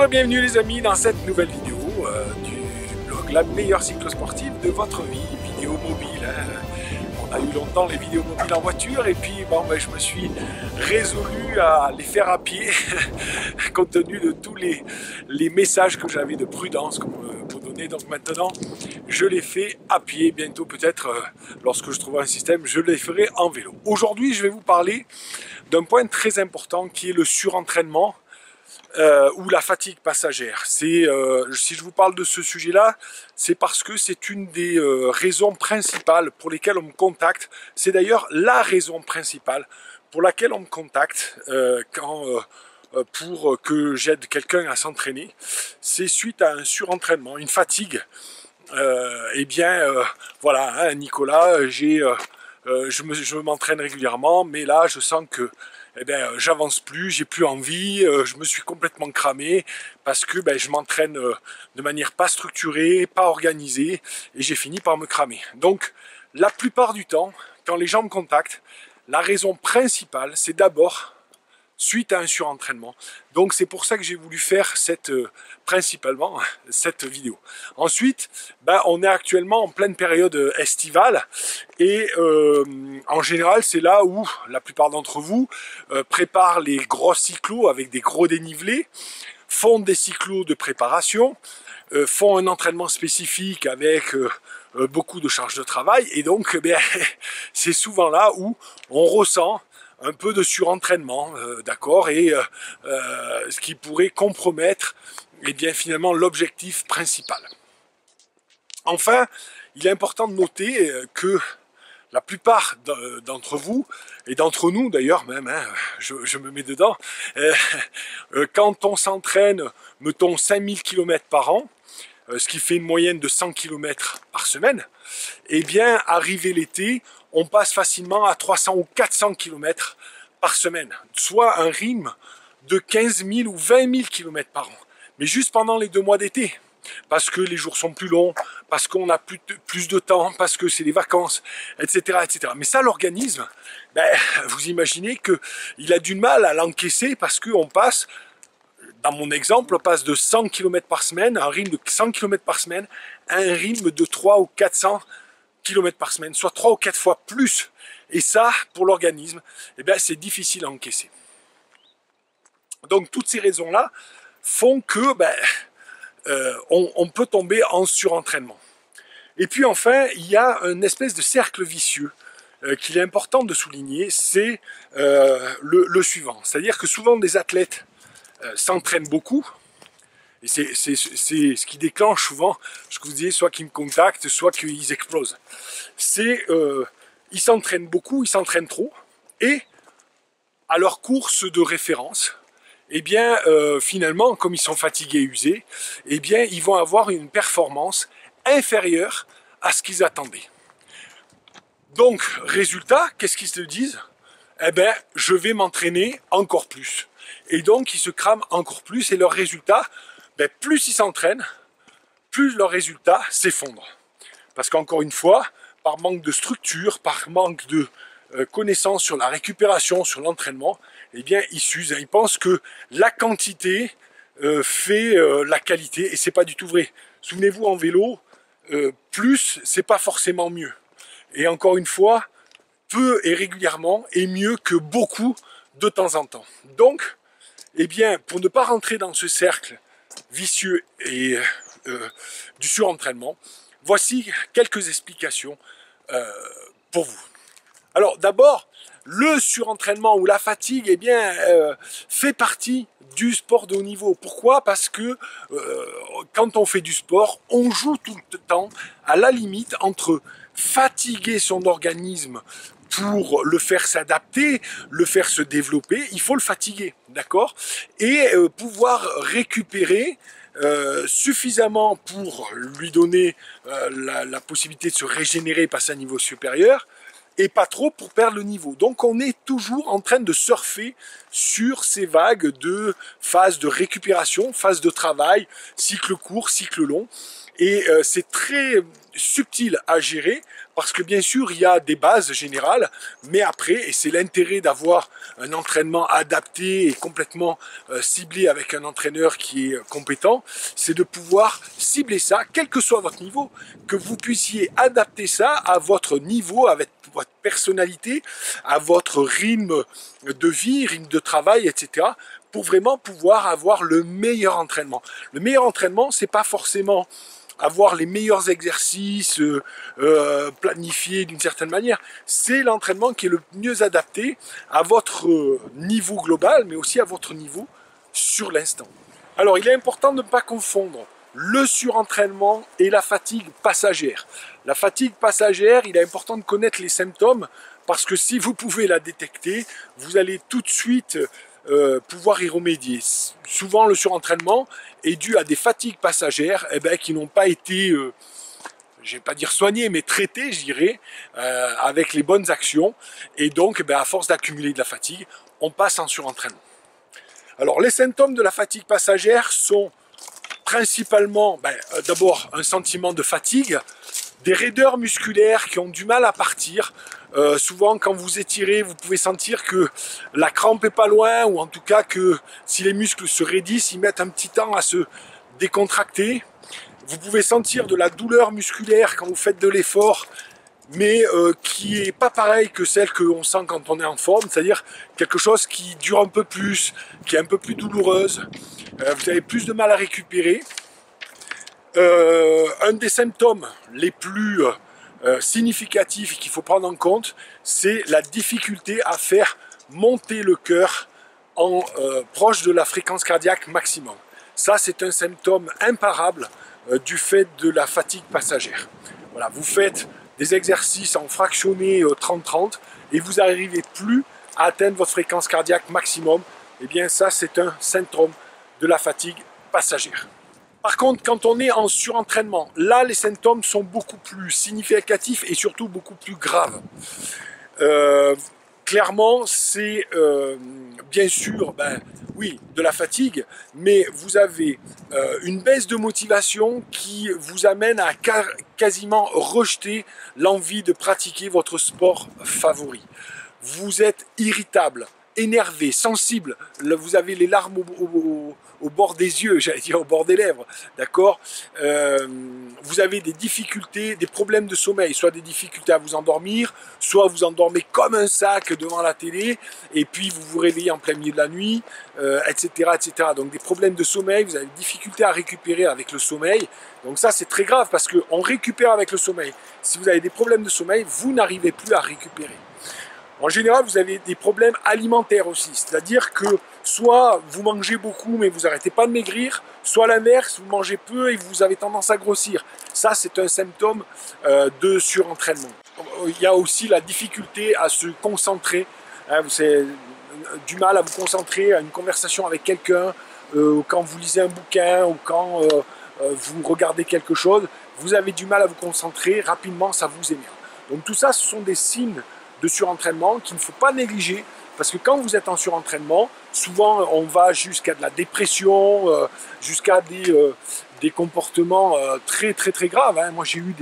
bienvenue les amis dans cette nouvelle vidéo du blog La meilleure cyclosportive de votre vie, vidéo mobile. On a eu longtemps les vidéos mobiles en voiture et puis bon, je me suis résolu à les faire à pied compte tenu de tous les messages que j'avais de prudence qu'on me donnait. Donc maintenant je les fais à pied, bientôt peut-être lorsque je trouverai un système je les ferai en vélo. Aujourd'hui je vais vous parler d'un point très important qui est le surentraînement ou la fatigue passagère. Si je vous parle de ce sujet-là, c'est parce que c'est une des raisons principales pour lesquelles on me contacte. C'est d'ailleurs la raison principale pour laquelle on me contacte pour que j'aide quelqu'un à s'entraîner. C'est suite à un surentraînement, une fatigue. Voilà, hein, Nicolas, je m'entraîne régulièrement, mais là je sens que j'avance plus, j'ai plus envie, je me suis complètement cramé parce que je m'entraîne de manière pas structurée, pas organisée et j'ai fini par me cramer. Donc la plupart du temps, quand les gens me contactent, la raison principale c'est d'abord suite à un surentraînement. Donc c'est pour ça que j'ai voulu faire principalement cette vidéo. Ensuite, on est actuellement en pleine période estivale et en général c'est là où la plupart d'entre vous préparent les gros cyclos avec des gros dénivelés, font des cyclos de préparation, font un entraînement spécifique avec beaucoup de charges de travail et donc c'est souvent là où on ressent un peu de surentraînement, d'accord, et ce qui pourrait compromettre finalement l'objectif principal. Enfin, il est important de noter que la plupart d'entre vous, et d'entre nous d'ailleurs même, hein, je me mets dedans, quand on s'entraîne, mettons 5000 km par an, ce qui fait une moyenne de 100 km par semaine, arrivé l'été, on passe facilement à 300 ou 400 km par semaine, soit un rythme de 15 000 ou 20 000 km par an. Mais juste pendant les 2 mois d'été, parce que les jours sont plus longs, parce qu'on a plus de temps, parce que c'est les vacances, etc., etc. Mais ça, l'organisme, vous imaginez qu'il a du mal à l'encaisser parce qu'on passe, dans mon exemple, on passe de 100 km par semaine, un rythme de 100 km par semaine, à un rythme de 300 ou 400 km par semaine, soit 3 ou 4 fois plus. Et ça, pour l'organisme, c'est difficile à encaisser. Donc toutes ces raisons-là font que on peut tomber en surentraînement. Et puis enfin, il y a une espèce de cercle vicieux qu'il est important de souligner, c'est le suivant. C'est-à-dire que souvent des athlètes s'entraînent beaucoup, et c'est ce qui déclenche souvent, ce que vous disiez, soit qu'ils me contactent, soit qu'ils explosent. Ils s'entraînent beaucoup, ils s'entraînent trop, et à leur course de référence, finalement, comme ils sont fatigués et usés, ils vont avoir une performance inférieure à ce qu'ils attendaient. Donc, résultat, qu'est-ce qu'ils se disent? Je vais m'entraîner encore plus. Et donc, ils se crament encore plus, et leur résultat, plus ils s'entraînent, plus leur résultat s'effondre. Parce qu'encore une fois, par manque de structure, par manque de connaissances sur la récupération, sur l'entraînement, ils s'usent. Ils pensent que la quantité fait la qualité, et c'est pas du tout vrai. Souvenez-vous, en vélo, plus, c'est pas forcément mieux. Et encore une fois, peu et régulièrement est mieux que beaucoup de temps en temps. Donc, pour ne pas rentrer dans ce cercle vicieux et du surentraînement, voici quelques explications pour vous. Alors d'abord, le surentraînement ou la fatigue fait partie du sport de haut niveau. Pourquoi? Parce que quand on fait du sport, on joue tout le temps à la limite entre fatiguer son organisme pour le faire s'adapter, le faire se développer, il faut le fatiguer, d'accord? Et pouvoir récupérer suffisamment pour lui donner la possibilité de se régénérer, passer à un niveau supérieur, et pas trop pour perdre le niveau. Donc on est toujours en train de surfer sur ces vagues de phases de récupération, phases de travail, cycle court, cycle long. Et c'est très subtil à gérer Parce que bien sûr, il y a des bases générales, mais après, et c'est l'intérêt d'avoir un entraînement adapté et complètement ciblé avec un entraîneur qui est compétent, c'est de pouvoir cibler ça, quel que soit votre niveau, que vous puissiez adapter ça à votre niveau, avec votre personnalité, à votre rythme de vie, rythme de travail, etc., pour vraiment pouvoir avoir le meilleur entraînement. Le meilleur entraînement, c'est pas forcément avoir les meilleurs exercices planifiés d'une certaine manière. C'est l'entraînement qui est le mieux adapté à votre niveau global, mais aussi à votre niveau sur l'instant. Alors, il est important de ne pas confondre le surentraînement et la fatigue passagère. La fatigue passagère, il est important de connaître les symptômes, parce que si vous pouvez la détecter, vous allez tout de suite pouvoir y remédier. Souvent, le surentraînement est dû à des fatigues passagères qui n'ont pas été, je ne vais pas dire soignées, mais traitées, je dirais, avec les bonnes actions. Et donc, à force d'accumuler de la fatigue, on passe en surentraînement. Alors, les symptômes de la fatigue passagère sont principalement, d'abord, un sentiment de fatigue, des raideurs musculaires qui ont du mal à partir. Souvent, quand vous étirez, vous pouvez sentir que la crampe est pas loin, ou en tout cas que si les muscles se raidissent, ils mettent un petit temps à se décontracter. Vous pouvez sentir de la douleur musculaire quand vous faites de l'effort, mais qui est pas pareil que celle qu'on sent quand on est en forme, c'est-à-dire quelque chose qui dure un peu plus, qui est un peu plus douloureuse. Vous avez plus de mal à récupérer. Un des symptômes les plus significatifs et qu'il faut prendre en compte, c'est la difficulté à faire monter le cœur en proche de la fréquence cardiaque maximum. Ça, c'est un symptôme imparable du fait de la fatigue passagère. Voilà, vous faites des exercices en fractionné 30-30 et vous n'arrivez plus à atteindre votre fréquence cardiaque maximum. Eh bien, ça, c'est un symptôme de la fatigue passagère. Par contre, quand on est en surentraînement, là, les symptômes sont beaucoup plus significatifs et surtout beaucoup plus graves. Clairement, c'est bien sûr, oui, de la fatigue, mais vous avez une baisse de motivation qui vous amène à quasiment rejeter l'envie de pratiquer votre sport favori. Vous êtes irritable, énervé, sensible, vous avez les larmes au bord des yeux, j'allais dire au bord des lèvres, d'accord. Vous avez des difficultés, des problèmes de sommeil, soit des difficultés à vous endormir, soit vous endormez comme un sac devant la télé, et puis vous vous réveillez en plein milieu de la nuit, etc., etc. Donc des problèmes de sommeil, vous avez des difficultés à récupérer avec le sommeil, donc ça c'est très grave, parce qu'on récupère avec le sommeil. Si vous avez des problèmes de sommeil, vous n'arrivez plus à récupérer. En général, vous avez des problèmes alimentaires aussi, c'est-à-dire que soit vous mangez beaucoup mais vous n'arrêtez pas de maigrir, soit l'inverse, vous mangez peu et vous avez tendance à grossir. Ça, c'est un symptôme de surentraînement. Il y a aussi la difficulté à se concentrer, vous avez du mal à vous concentrer à une conversation avec quelqu'un, quand vous lisez un bouquin ou quand vous regardez quelque chose, vous avez du mal à vous concentrer, rapidement ça vous énerve. Donc tout ça, ce sont des signes de surentraînement qu'il ne faut pas négliger, parce que quand vous êtes en surentraînement, souvent on va jusqu'à de la dépression, jusqu'à des comportements très très très graves. Moi j'ai eu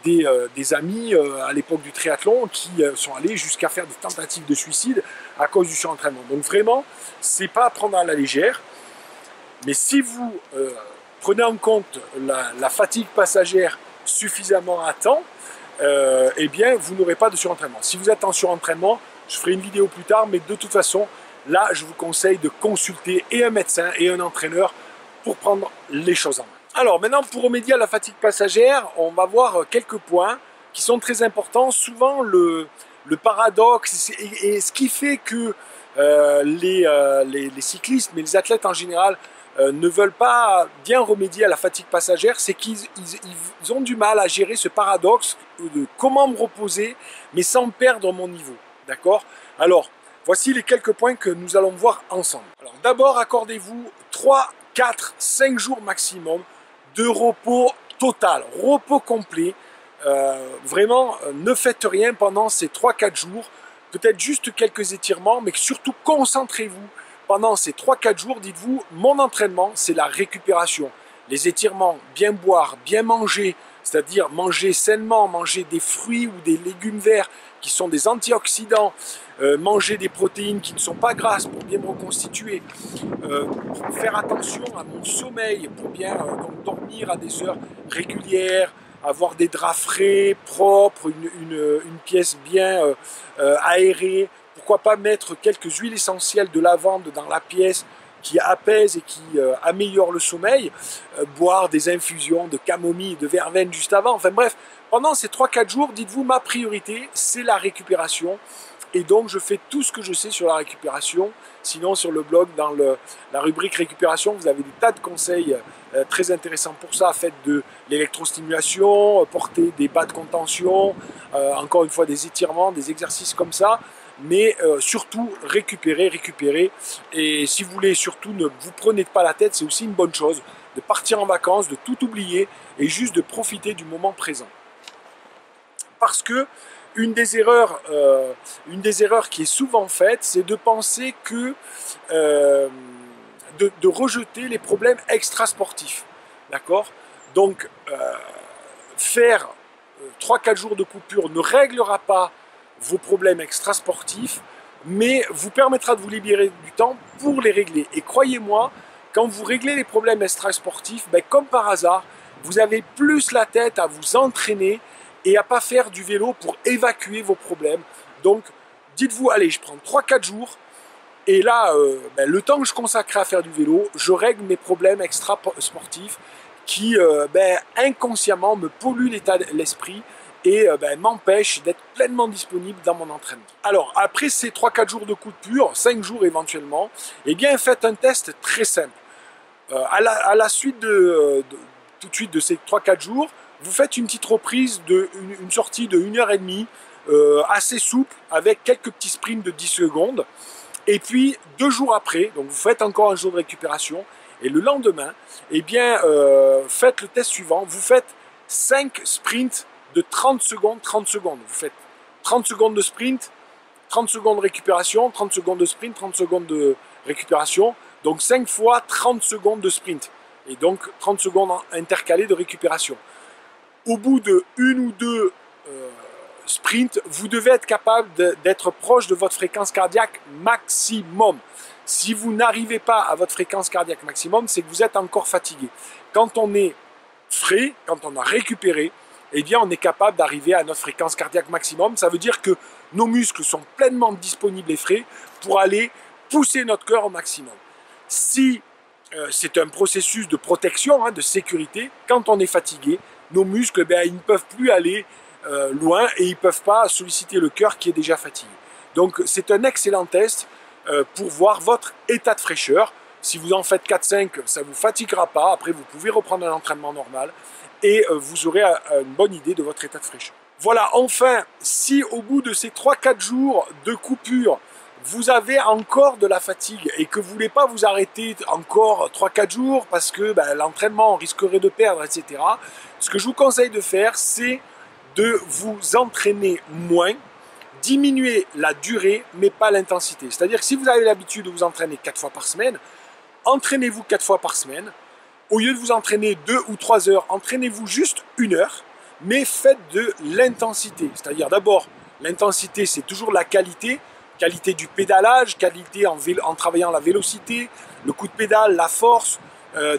des amis à l'époque du triathlon qui sont allés jusqu'à faire des tentatives de suicide à cause du surentraînement. Donc vraiment, c'est pas à prendre à la légère, mais si vous prenez en compte la fatigue passagère suffisamment à temps, eh bien vous n'aurez pas de surentraînement. Si vous êtes en surentraînement, je ferai une vidéo plus tard, mais de toute façon, là je vous conseille de consulter et un médecin et un entraîneur pour prendre les choses en main. Alors maintenant, pour remédier à la fatigue passagère, on va voir quelques points qui sont très importants. Souvent le paradoxe, et ce qui fait que les cyclistes, mais les athlètes en général, ne veulent pas bien remédier à la fatigue passagère, c'est qu'ils ont du mal à gérer ce paradoxe de comment me reposer, mais sans perdre mon niveau. D'accord? Alors, voici les quelques points que nous allons voir ensemble. Alors, d'abord, accordez-vous 3, 4, 5 jours maximum de repos total, repos complet. Vraiment, ne faites rien pendant ces 3-4 jours. Peut-être juste quelques étirements, mais surtout concentrez-vous. Pendant ces 3-4 jours, dites-vous, mon entraînement, c'est la récupération. Les étirements, bien boire, bien manger, c'est-à-dire manger sainement, manger des fruits ou des légumes verts qui sont des antioxydants, manger des protéines qui ne sont pas grasses pour bien me reconstituer, faire attention à mon sommeil pour bien donc dormir à des heures régulières, avoir des draps frais, propres, une pièce bien aérée, pourquoi pas mettre quelques huiles essentielles de lavande dans la pièce qui apaisent et qui améliorent le sommeil, boire des infusions de camomille, de verveine juste avant, enfin bref, pendant ces 3-4 jours, dites-vous, ma priorité, c'est la récupération. Et donc, je fais tout ce que je sais sur la récupération. Sinon, sur le blog, dans la rubrique récupération, vous avez des tas de conseils très intéressants pour ça. Faites de l'électrostimulation, portez des bas de contention, encore une fois, des étirements, des exercices comme ça. Mais surtout, récupérez. Et si vous voulez, surtout, ne vous prenez pas la tête, c'est aussi une bonne chose de partir en vacances, de tout oublier et juste de profiter du moment présent. Parce que une des erreurs qui est souvent faite, c'est de penser que de rejeter les problèmes extrasportifs. D'accord? Donc, faire 3-4 jours de coupure ne réglera pas vos problèmes extrasportifs, mais vous permettra de vous libérer du temps pour les régler. Et croyez-moi, quand vous réglez les problèmes extrasportifs, ben, comme par hasard, vous avez plus la tête à vous entraîner et à pas faire du vélo pour évacuer vos problèmes. Donc, dites-vous, allez, je prends 3-4 jours, et là, ben, le temps que je consacre à faire du vélo, je règle mes problèmes extra-sportifs qui, ben, inconsciemment, me polluent l'état de l'esprit et ben, m'empêchent d'être pleinement disponible dans mon entraînement. Alors, après ces 3-4 jours de coupure, 5 jours éventuellement, eh bien, faites un test très simple. À la suite tout de suite de ces 3-4 jours, vous faites une petite reprise, une sortie de 1h30, assez souple, avec quelques petits sprints de 10 secondes. Et puis, 2 jours après, donc vous faites encore un jour de récupération, et le lendemain, eh bien, faites le test suivant. Vous faites 5 sprints de 30 secondes, 30 secondes. Vous faites 30 secondes de sprint, 30 secondes de récupération, 30 secondes de sprint, 30 secondes de récupération. Donc 5 fois 30 secondes de sprint. Et donc 30 secondes intercalées de récupération. Au bout de 1 ou 2 sprints, vous devez être capable d'être proche de votre fréquence cardiaque maximum. Si vous n'arrivez pas à votre fréquence cardiaque maximum, c'est que vous êtes encore fatigué. Quand on est frais, quand on a récupéré, eh bien on est capable d'arriver à notre fréquence cardiaque maximum. Ça veut dire que nos muscles sont pleinement disponibles et frais pour aller pousser notre cœur au maximum. Si c'est un processus de protection, de sécurité, quand on est fatigué, nos muscles, ben, ils ne peuvent plus aller loin et ils ne peuvent pas solliciter le cœur qui est déjà fatigué. Donc c'est un excellent test pour voir votre état de fraîcheur. Si vous en faites 4-5, ça ne vous fatiguera pas. Après, vous pouvez reprendre un entraînement normal et vous aurez une bonne idée de votre état de fraîcheur. Voilà, enfin, si au bout de ces 3-4 jours de coupure, vous avez encore de la fatigue et que vous ne voulez pas vous arrêter encore 3-4 jours parce que ben, l'entraînement risquerait de perdre, etc. Ce que je vous conseille de faire, c'est de vous entraîner moins, diminuer la durée, mais pas l'intensité. C'est-à-dire que si vous avez l'habitude de vous entraîner 4 fois par semaine, entraînez-vous 4 fois par semaine. Au lieu de vous entraîner 2 ou 3 heures, entraînez-vous juste 1 heure, mais faites de l'intensité. C'est-à-dire d'abord, l'intensité, c'est toujours la qualité du pédalage, qualité en travaillant la vélocité, le coup de pédale, la force,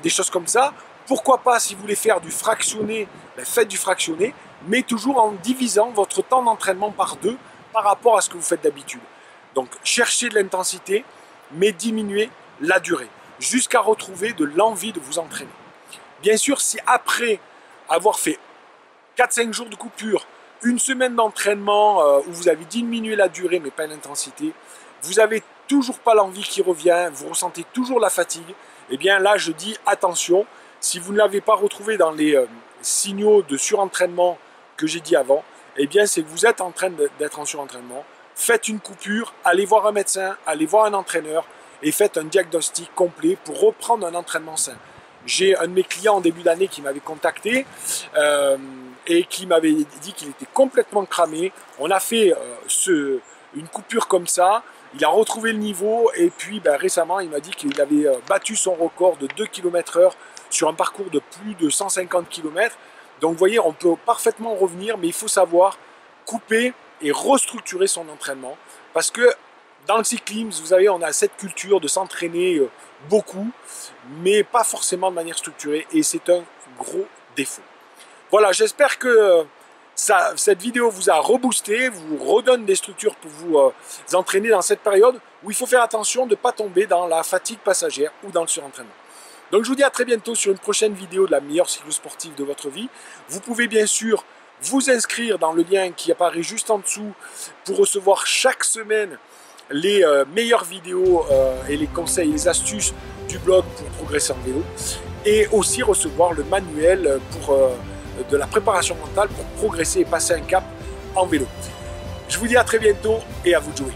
des choses comme ça. Pourquoi pas, si vous voulez faire du fractionné, ben faites du fractionné, mais toujours en divisant votre temps d'entraînement par 2 par rapport à ce que vous faites d'habitude. Donc, cherchez de l'intensité, mais diminuez la durée, jusqu'à retrouver de l'envie de vous entraîner. Bien sûr, si après avoir fait 4-5 jours de coupure, une semaine d'entraînement où vous avez diminué la durée mais pas l'intensité, vous n'avez toujours pas l'envie qui revient, vous ressentez toujours la fatigue, et bien là je dis attention, si vous ne l'avez pas retrouvé dans les signaux de surentraînement que j'ai dit avant, et bien c'est que vous êtes en train d'être en surentraînement, faites une coupure, allez voir un médecin, allez voir un entraîneur et faites un diagnostic complet pour reprendre un entraînement sain. J'ai un de mes clients en début d'année qui m'avait contacté et qui m'avait dit qu'il était complètement cramé. On a fait une coupure comme ça, il a retrouvé le niveau et puis ben, récemment il m'a dit qu'il avait battu son record de 2 km/h sur un parcours de plus de 150 km. Donc vous voyez, on peut parfaitement revenir, mais il faut savoir couper et restructurer son entraînement. Parce que dans le cyclisme, vous savez, on a cette culture de s'entraîner beaucoup, mais pas forcément de manière structurée, et c'est un gros défaut. Voilà, j'espère que cette vidéo vous a reboosté, vous redonne des structures pour vous entraîner dans cette période où il faut faire attention de ne pas tomber dans la fatigue passagère ou dans le surentraînement. Donc je vous dis à très bientôt sur une prochaine vidéo de la meilleure cyclo-sportive de votre vie. Vous pouvez bien sûr vous inscrire dans le lien qui apparaît juste en dessous pour recevoir chaque semaine les meilleures vidéos et les conseils, les astuces du blog pour progresser en vélo, et aussi recevoir le manuel pour de la préparation mentale pour progresser et passer un cap en vélo. Je vous dis à très bientôt et à vous de jouer.